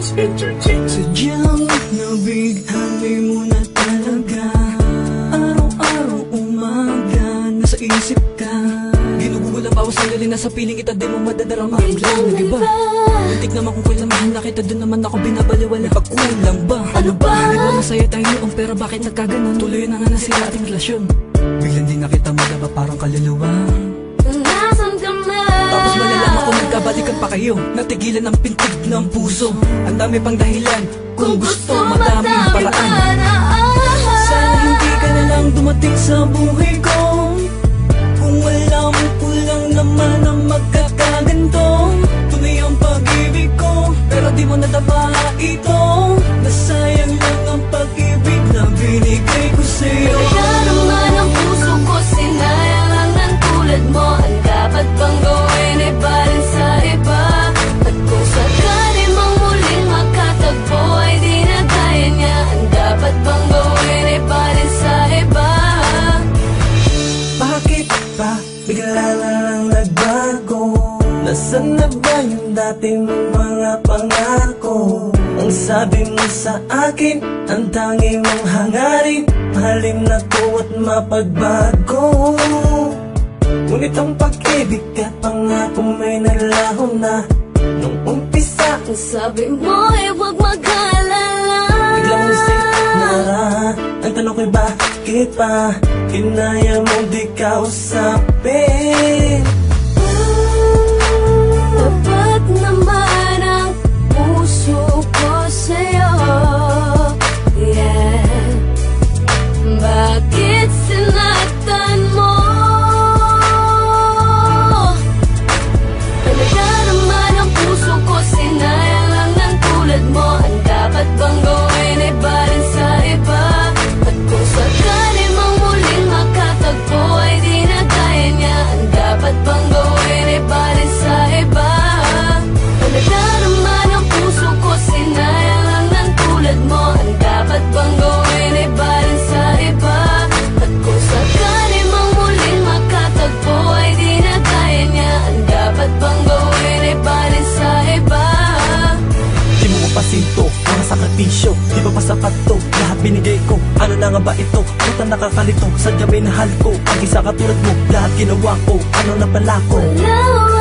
Sounds Entertainment. Sadyang nabighani mo na talaga. Araw-araw umaga, nasa isip ka. Ginugulo ang bawas ng lalina sa piling kita, di mo madadarama. Biglang nag-iba, muntik naman kung kailan mahal na kita, doon naman ako binabaliwala. Pagkulang ba? Ano ba? Di ba masaya tayo noong, pero bakit nagkaganon? Tuloy na nga nasira ating relasyon. Biglang di na kita madaba, parang kaluluwa. Nasaan ka na? Tapos malalaman ko nagkabalikan pa kayo, natigilan ang pintig ng puso. Ang dami pang dahilan, kung gusto madaming paraan. Sana hindi ka na lang dumating sa buhay ko. Kung alam ko lang naman na magkakaganto. Tunay ang pag-ibig ko, pero di mo nadama ito. Nasayang lang ang pag-ibig na binigay ko sa'yo. Kaya naman ang puso ko, sinayang lang ng tulad mo. Ang dapat bang gawin ay balin sa iba? At kung sakali mang muling makatagpo ay di na kaya niya. Ang dapat bang gawin ay balin sa iba? Bakit ba bigla na lang nagbago? Nasaan na ba yung dating mga pangako? Ang sabi mo sa akin, ang tangi mong hangarin, mahalin na ko at mapagbago. Ngunit ang pag-ibig at pangako may nalaho na nung umpisa. Ang sabi mo ay huwag mag-alala. Biglang isip na ang tanong ko'y bakit pa kinaya mong di kausapin? Tapat naman ang puso ko sa'yo. Yeah. Bakit sinaktan mo? Talaga naman ang puso ko, sinayang lang ng tulad mo. Ang dapat bang gawin ay balin sa iba? At kung sakali mang muling makatagpo ay di na kaya niya. Ang dapat bang gawin ay balin sa iba? Talaga naman ang puso ko, sinayang lang ng tulad mo. Ang dapat bang gawin ay balin sa iba? At kung sakali mang muling makatagpo ay di na kaya niya. Ang dapat bang gawin ay balin sa iba? Di mo pasinto, mga sakripisyo, di ba pa sapat to? Lahat binigay ko, ano na nga ba ito? Puta nakakalito, sadya minahal ko. Ang isa katulad mo, lahat ginawa ko, ano na pala ko? Wala